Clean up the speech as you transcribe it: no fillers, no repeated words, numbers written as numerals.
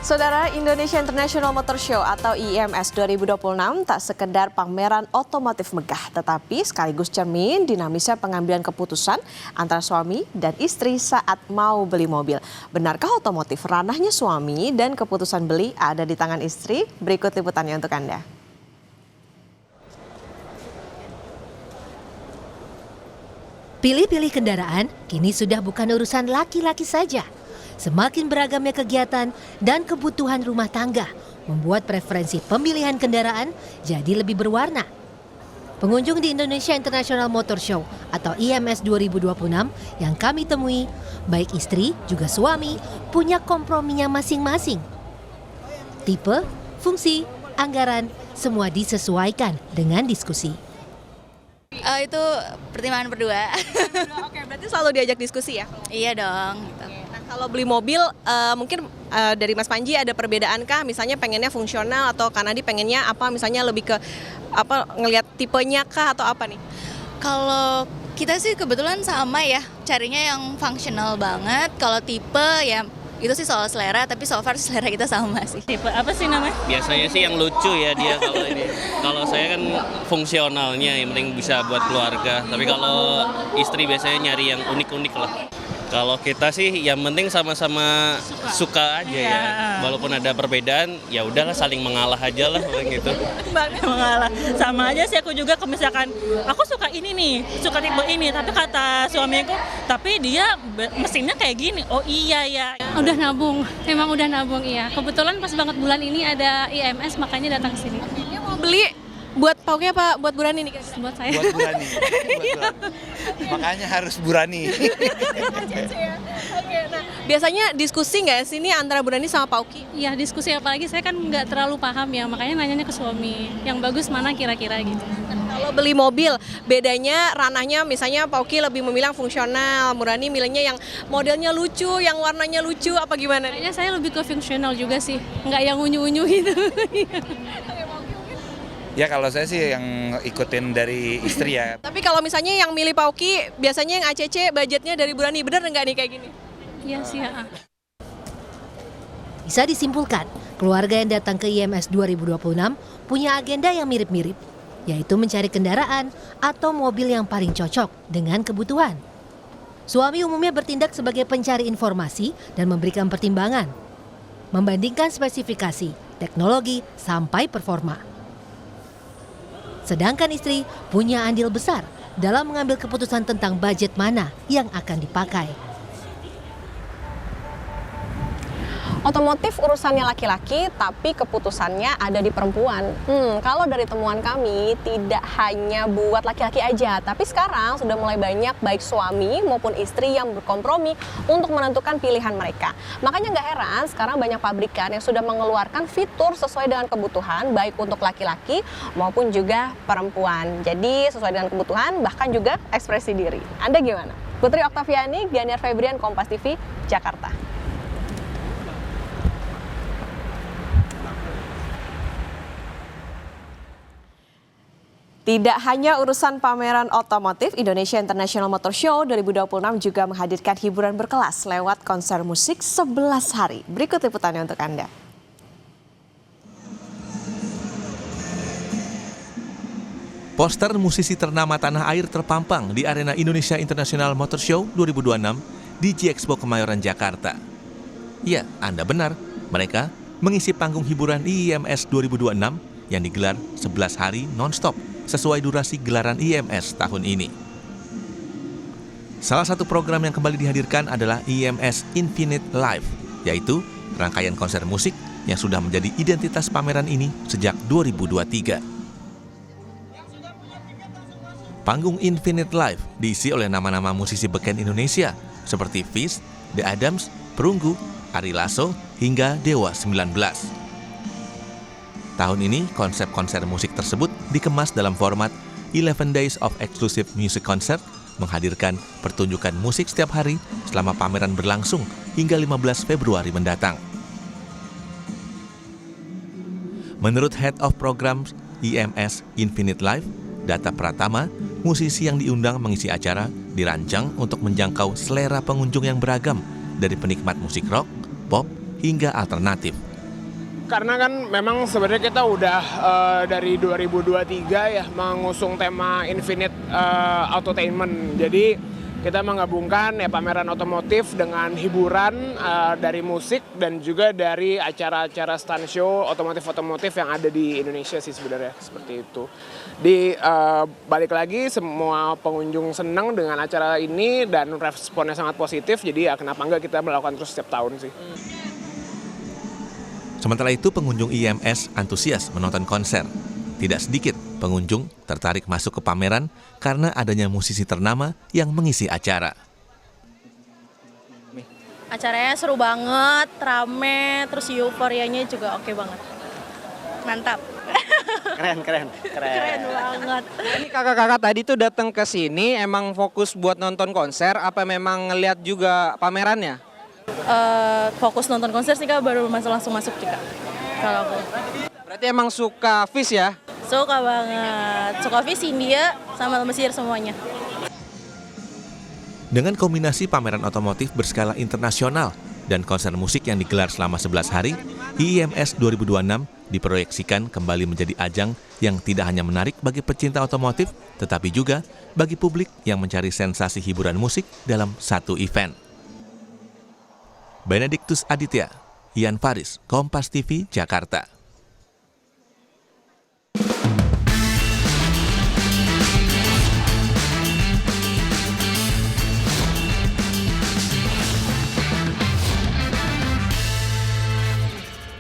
Saudara, Indonesia International Motor Show atau IIMS 2026 tak sekedar pameran otomotif megah, tetapi sekaligus cermin dinamisnya pengambilan keputusan antara suami dan istri saat mau beli mobil. Benarkah otomotif ranahnya suami dan keputusan beli ada di tangan istri? Berikut liputannya untuk Anda. Pilih-pilih kendaraan kini sudah bukan urusan laki-laki saja. Semakin beragamnya kegiatan dan kebutuhan rumah tangga membuat preferensi pemilihan kendaraan jadi lebih berwarna. Pengunjung di Indonesia International Motor Show atau IIMS 2026 yang kami temui, baik istri juga suami, punya komprominya masing-masing. Tipe, fungsi, anggaran, semua disesuaikan dengan diskusi. Itu pertimbangan berdua. Oke, berarti selalu diajak diskusi ya? Iya dong. Gitu. Nah, kalau beli mobil mungkin dari Mas Panji ada perbedaankah? Misalnya pengennya fungsional atau Kanadi pengennya apa? Misalnya lebih ke apa, ngelihat tipenya kah atau apa nih? Kalau kita sih kebetulan sama ya, carinya yang fungsional banget. Kalau tipe ya itu sih soal selera, tapi so far selera kita sama sih. Tipe apa sih namanya? Biasanya sih yang lucu ya dia kalau ini. Kalau saya kan fungsionalnya yang penting bisa buat keluarga. Tapi kalau istri biasanya nyari yang unik-unik lah. Kalau kita sih yang penting sama-sama suka aja ya. Walaupun ada perbedaan, ya udahlah saling mengalah aja lah gitu. Mengalah. Sama aja sih aku juga misalkan aku suka ini nih, suka tipe ini, tapi kata suamiku, tapi dia mesinnya kayak gini. Oh iya ya. Udah nabung, emang udah nabung iya. Kebetulan pas banget bulan ini ada IMS makanya datang ke sini. Dia mau beli buat Pauki apa buat Burani nih guys? Buat saya. Buat Burani. Makanya harus Burani. Oke, nah biasanya diskusi nggak sih ini antara Burani sama Pauki? Iya diskusi, apalagi saya kan nggak terlalu paham ya, makanya nanyanya ke suami. Yang bagus mana kira-kira gitu. Kalau beli mobil, bedanya ranahnya misalnya Pauki lebih memilih fungsional, Burani milihnya yang modelnya lucu, yang warnanya lucu, apa gimana? Kayaknya saya lebih ke fungsional juga sih, nggak yang unyu-unyu gitu. Ya kalau saya sih yang ikutin dari istri ya. Tapi kalau misalnya yang milih Pauki, biasanya yang ACC budgetnya dari Burani, bener nggak nih kayak gini? Iya sih ya. Bisa disimpulkan, keluarga yang datang ke IIMS 2026 punya agenda yang mirip-mirip, yaitu mencari kendaraan atau mobil yang paling cocok dengan kebutuhan. Suami umumnya bertindak sebagai pencari informasi dan memberikan pertimbangan, membandingkan spesifikasi, teknologi, sampai performa. Sedangkan istri punya andil besar dalam mengambil keputusan tentang budget mana yang akan dipakai. Otomotif urusannya laki-laki, tapi keputusannya ada di perempuan. Kalau dari temuan kami, tidak hanya buat laki-laki aja, tapi sekarang sudah mulai banyak baik suami maupun istri yang berkompromi untuk menentukan pilihan mereka. Makanya nggak heran sekarang banyak pabrikan yang sudah mengeluarkan fitur sesuai dengan kebutuhan, baik untuk laki-laki maupun juga perempuan. Jadi sesuai dengan kebutuhan, bahkan juga ekspresi diri. Anda gimana? Putri Oktaviani, Ganiar Febrian, Kompas TV, Jakarta. Tidak hanya urusan pameran otomotif, Indonesia International Motor Show 2026 juga menghadirkan hiburan berkelas lewat konser musik 11 hari. Berikut liputannya untuk Anda. Poster musisi ternama tanah air terpampang di arena Indonesia International Motor Show 2026 di G-Expo Kemayoran, Jakarta. Ya, Anda benar, mereka mengisi panggung hiburan IIMS 2026 yang digelar 11 hari non-stop sesuai durasi gelaran IIMS tahun ini. Salah satu program yang kembali dihadirkan adalah IIMS Infinite Live, yaitu rangkaian konser musik yang sudah menjadi identitas pameran ini sejak 2023. Panggung Infinite Live diisi oleh nama-nama musisi beken Indonesia seperti Fish, The Adams, Perunggu, Ari Lasso, hingga Dewa 19. Tahun ini, konsep konser musik tersebut dikemas dalam format 11 Days of Exclusive Music Concert, menghadirkan pertunjukan musik setiap hari selama pameran berlangsung hingga 15 Februari mendatang. Menurut Head of Programs IIMS Infinite Live, Data Pratama, musisi yang diundang mengisi acara dirancang untuk menjangkau selera pengunjung yang beragam, dari penikmat musik rock, pop, hingga alternatif. Karena kan memang sebenarnya kita udah dari 2023 ya mengusung tema Infinite Autotainment. Jadi kita menggabungkan ya pameran otomotif dengan hiburan dari musik dan juga dari acara-acara stand show otomotif yang ada di Indonesia sih sebenarnya, seperti itu. Balik lagi semua pengunjung senang dengan acara ini dan responnya sangat positif, jadi ya kenapa enggak kita melakukan terus setiap tahun sih. Sementara itu, pengunjung IMS antusias menonton konser. Tidak sedikit pengunjung tertarik masuk ke pameran karena adanya musisi ternama yang mengisi acara. Acaranya seru banget, rame, terus euforianya juga oke banget. Mantap. Keren Banget. Ini kakak-kakak tadi tuh datang ke sini emang fokus buat nonton konser apa memang ngeliat juga pamerannya? Fokus nonton konser sih Kak, baru langsung masuk juga. Kalau aku. Berarti emang suka Fish ya? Suka banget. Suka Fish, India, sama Mesir semuanya. Dengan kombinasi pameran otomotif berskala internasional dan konser musik yang digelar selama 11 hari, IIMS 2026 diproyeksikan kembali menjadi ajang yang tidak hanya menarik bagi pecinta otomotif, tetapi juga bagi publik yang mencari sensasi hiburan musik dalam satu event. Benediktus Aditya, Ian Faris, Kompas TV, Jakarta.